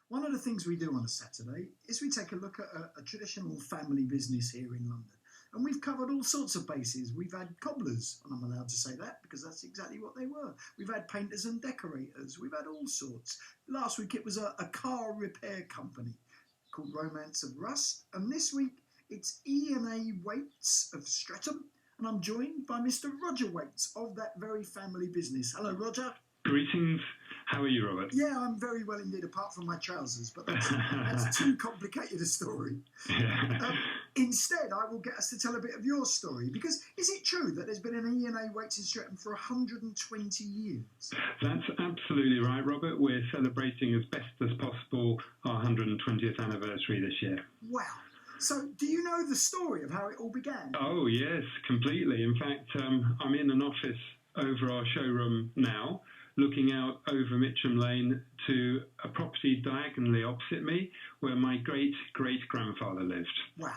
One of the things we do on a Saturday is we take a look at a traditional family business here in London. And we've covered all sorts of bases. We've had cobblers, and I'm allowed to say that because that's exactly what they were. We've had painters and decorators. We've had all sorts. Last week it was a car repair company called Romance of Rust. And this week it's E&A Wates of Streatham. And I'm joined by Mr. Roger Wates of that very family business. Hello, Roger. Greetings. How are you, Robert? Yeah, I'm very well indeed, apart from my trousers, but that's too complicated a story. Yeah. Instead, I will get us to tell a bit of your story, because is it true that there's been an E&A Wates in Streatham for 120 years? That's absolutely right, Robert. We're celebrating as best as possible our 120th anniversary this year. Wow. So, do you know the story of how it all began? Oh, yes, completely. In fact, I'm in an office over our showroom now, looking out over Mitcham Lane to a property diagonally opposite me where my great-great-grandfather lived. Wow.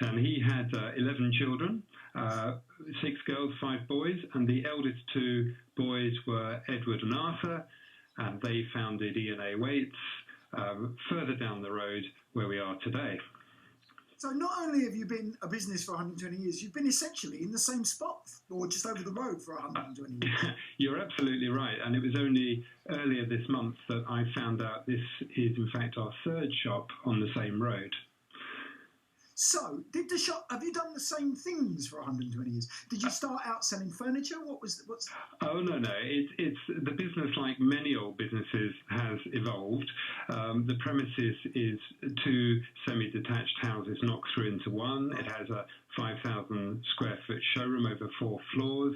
And he had 11 children, 6 girls, 5 boys, and the eldest 2 boys were Edward and Arthur, and they founded E&A Wates further down the road where we are today. So not only have you been a business for 120 years, you've been essentially in the same spot, or just over the road for 120 years. You're absolutely right. And it was only earlier this month that I found out this is, in fact, our 3rd shop on the same road. So, have you done the same things for 120 years? Did you start out selling furniture? What's? Oh, no. It's the business, like many old businesses, has evolved. The premises is 2 semi-detached houses knocked through into one. It has a 5,000 square foot showroom over 4 floors.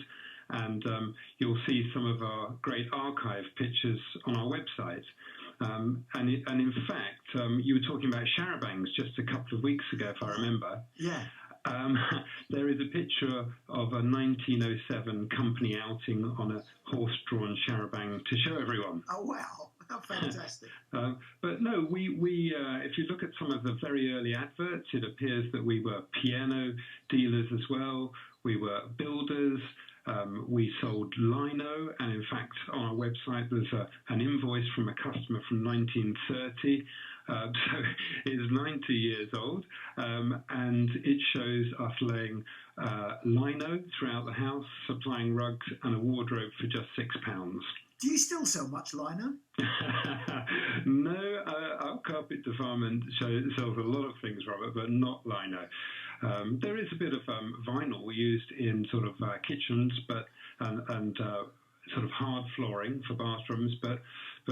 And you'll see some of our great archive pictures on our website. And in fact, you were talking about charabancs just a couple of weeks ago, if I remember. Yeah. There is a picture of a 1907 company outing on a horse-drawn charabang to show everyone. Oh, wow. How fantastic. But no, we if you look at some of the very early adverts, it appears that we were piano dealers as well. We were builders. We sold lino, and in fact, on our website, there's an invoice from a customer from 1930. So it's 90 years old, and it shows us laying lino throughout the house, supplying rugs and a wardrobe for just £6. Do you still sell much lino? No, our carpet department sells a lot of things, Robert, but not lino. There is a bit of vinyl used in sort of kitchens, and sort of hard flooring for bathrooms, but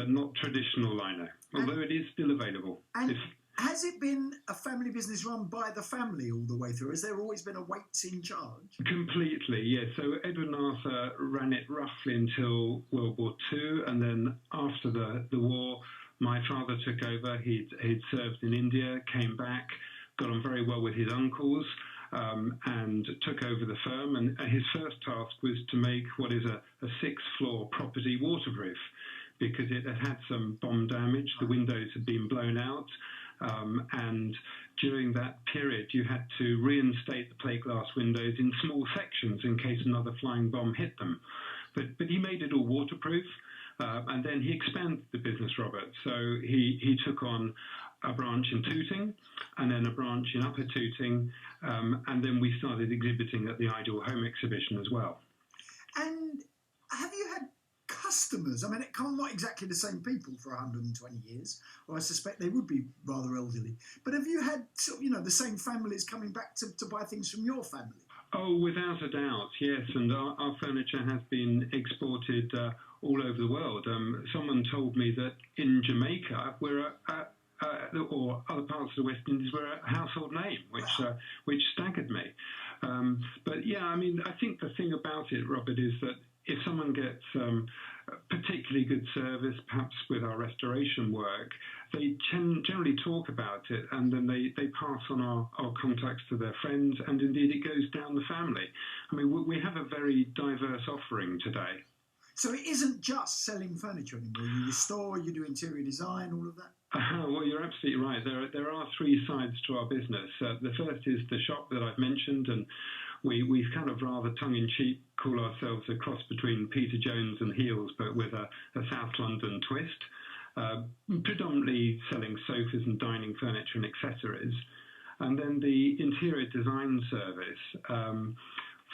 not traditional lino, although it is still available. And has it been a family business run by the family all the way through? Has there always been a Wates in charge? Completely, yes. So Edward and Arthur ran it roughly until World War II, and then after the war, my father took over. He'd served in India, came back, got on very well with his uncles, and took over the firm. And his first task was to make what is a 6th-floor property waterproof, because it had some bomb damage. The windows had been blown out. And during that period, you had to reinstate the plate glass windows in small sections in case another flying bomb hit them. But he made it all waterproof, and then he expanded the business, Robert. So he took on a branch in Tooting, and then a branch in Upper Tooting, and then we started exhibiting at the Ideal Home exhibition as well. And have you had customers? I mean, it can't not exactly the same people for 120 years, or I suspect they would be rather elderly. But have you had, the same families coming back to buy things from your family? Oh, without a doubt, yes. And our furniture has been exported all over the world. Someone told me that in Jamaica, we're or other parts of the West Indies, we're a household name, which staggered me. But yeah, I mean, I think the thing about it, Robert, is that if someone gets particularly good service, perhaps with our restoration work, they generally talk about it, and then they pass on our contacts to their friends, and indeed it goes down the family. I mean, we have a very diverse offering today. So it isn't just selling furniture anymore. You restore, you do interior design, all of that? Well, you're absolutely right. There are 3 sides to our business. The first is the shop that I've mentioned, and we kind of rather tongue-in-cheek call ourselves a cross between Peter Jones and Heels, but with a South London twist. predominantly selling sofas and dining furniture and accessories. And then the interior design service,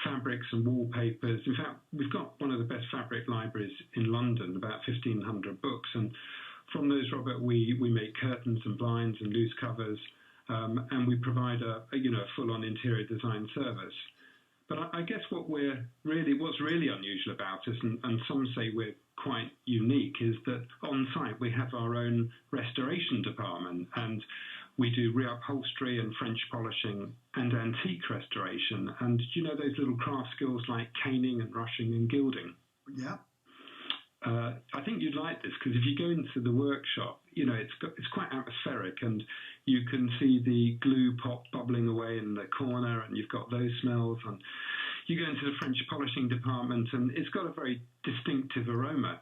fabrics and wallpapers. In fact, we've got one of the best fabric libraries in London, about 1,500 books. And from those, Robert, we make curtains and blinds and loose covers, and we provide a full-on interior design service. But I guess what's really unusual about us, and some say we're quite unique, is that on site we have our own restoration department, and we do reupholstery and French polishing and antique restoration. And those little craft skills like caning and rushing and gilding? Yeah. I think you'd like this, because if you go into the workshop, it's quite atmospheric, and you can see the glue pot bubbling away in the corner, and you've got those smells. And you go into the French polishing department, and it's got a very distinctive aroma.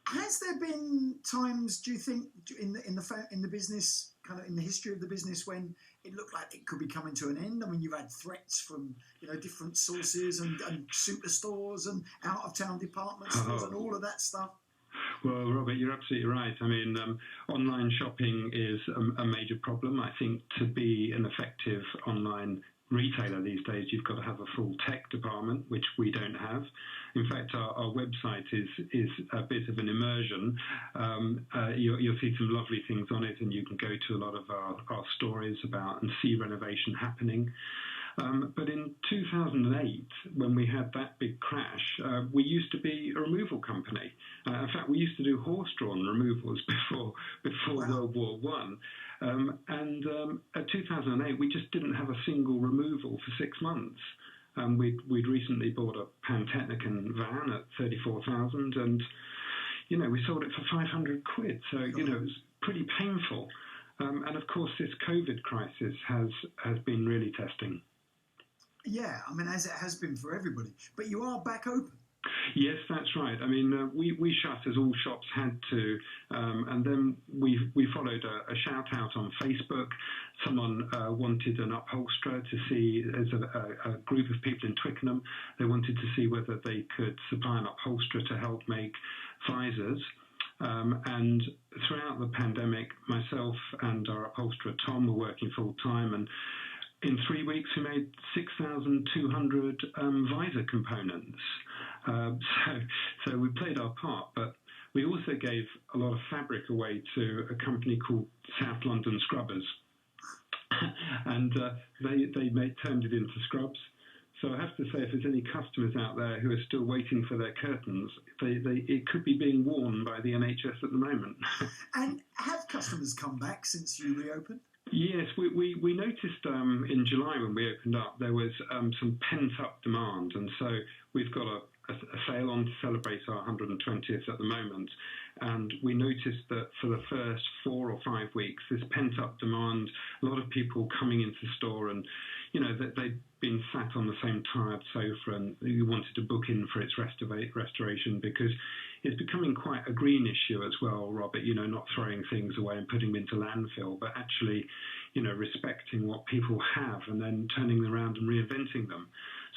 Has there been times, do you think, in the business, kind of in the history of the business, when it looked like it could be coming to an end? I mean, you've had threats from different sources and superstores and out of town department stores and all of that stuff. Well, Robert, you're absolutely right. I mean, online shopping is a major problem. I think to be an effective online retailer these days, you've got to have a full tech department, which we don't have. In fact, our website is a bit of an immersion. You'll see some lovely things on it, and you can go to a lot of our stories about and see renovation happening. But in 2008, when we had that big crash, we used to be a removal company. In fact, we used to do horse-drawn removals before World War One. And at 2008, we just didn't have a single removal for 6 months. We'd recently bought a Pantechnicon van at 34,000, and we sold it for 500 quid. So it was pretty painful. And of course, this COVID crisis has been really testing. Yeah, I mean, as it has been for everybody. But you are back open. Yes, that's right. I mean, we shut as all shops had to, and then we followed a shout out on Facebook. Someone wanted an upholsterer to see, as a group of people in Twickenham, they wanted to see whether they could supply an upholsterer to help make visors. And throughout the pandemic, myself and our upholsterer Tom were working full time, and in 3 weeks we made 6,200 visor components. So we played our part, but we also gave a lot of fabric away to a company called South London Scrubbers, and they turned it into scrubs. So I have to say, if there's any customers out there who are still waiting for their curtains, it could be being worn by the NHS at the moment. And have customers come back since you reopened? Yes, we noticed in July when we opened up, there was some pent-up demand, and so we've got a sale on to celebrate our 120th at the moment, and we noticed that for the first 4 or 5 weeks, this pent-up demand, a lot of people coming into the store, and that they'd been sat on the same tired sofa and you wanted to book in for its restoration, because it's becoming quite a green issue as well, Robert, not throwing things away and putting them into landfill, but actually, respecting what people have and then turning them around and reinventing them.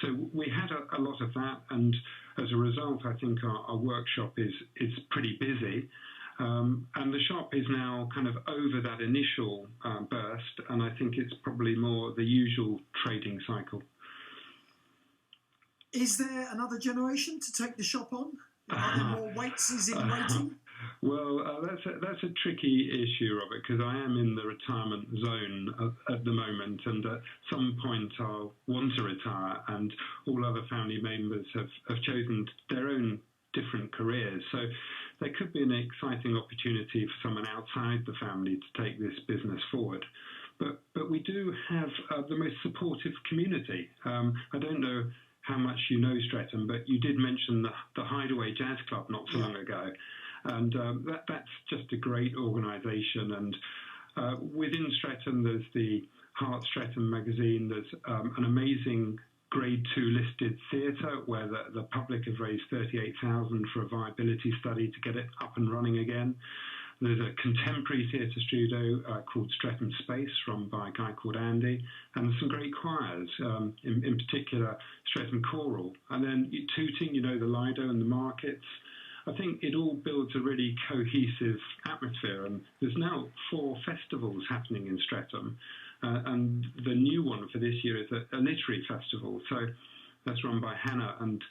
So we had a lot of that, and as a result, I think our workshop is pretty busy. And the shop is now kind of over that initial burst, and I think it's probably more the usual trading cycle. Is there another generation to take the shop on? Are there more Wateses in waiting? Well, that's a tricky issue, Robert, because I am in the retirement zone at the moment, and at some point I'll want to retire, and all other family members have chosen their own different careers. So there could be an exciting opportunity for someone outside the family to take this business forward. But we do have the most supportive community. I don't know how much you know Streatham, but you did mention the Hideaway Jazz Club not so long ago. And that's just a great organisation. And within Streatham, there's the Heart Streatham magazine. There's an amazing Grade 2 listed theatre where the public have raised 38,000 for a viability study to get it up and running again. There's a contemporary theatre studio called Streatham Space, run by a guy called Andy, and there's some great choirs, in particular Streatham Choral. And then Tooting, the Lido and the markets. I think it all builds a really cohesive atmosphere. And there's now 4 festivals happening in Streatham, and the new one for this year is a literary festival. So that's run by Hannah, and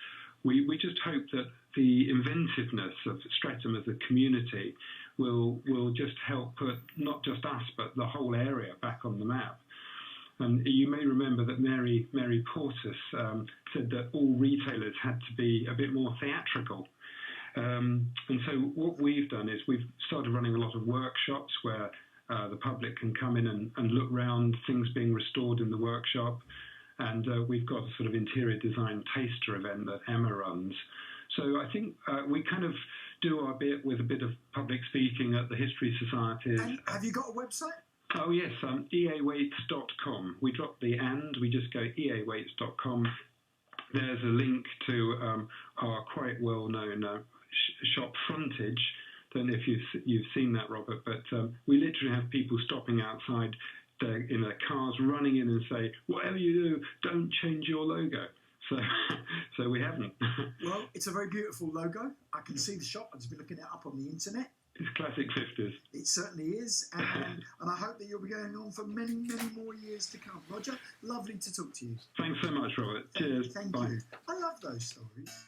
we just hope that the inventiveness of Streatham as a community will just help put not just us but the whole area back on the map. And you may remember that Mary Portas said that all retailers had to be a bit more theatrical. And so what we've done is we've started running a lot of workshops where the public can come in and look round things being restored in the workshop. And we've got a sort of interior design taster event that Emma runs. So I think we kind of do our bit with a bit of public speaking at the History Societies. And have you got a website? Oh, yes, eawates.com. We drop the and, we just go eawates.com. There's a link to our quite well-known shop frontage. Don't know if you've seen that, Robert, but we literally have people stopping outside in their cars, running in and say, whatever you do, don't change your logo. So we haven't. Well, it's a very beautiful logo. I can see the shop. I've just been looking it up on the internet. It's classic 50s. It certainly is, and I hope that you'll be going on for many, many more years to come. Roger, lovely to talk to you. Thanks so much, Robert. Cheers. Thank Bye. you. I love those stories.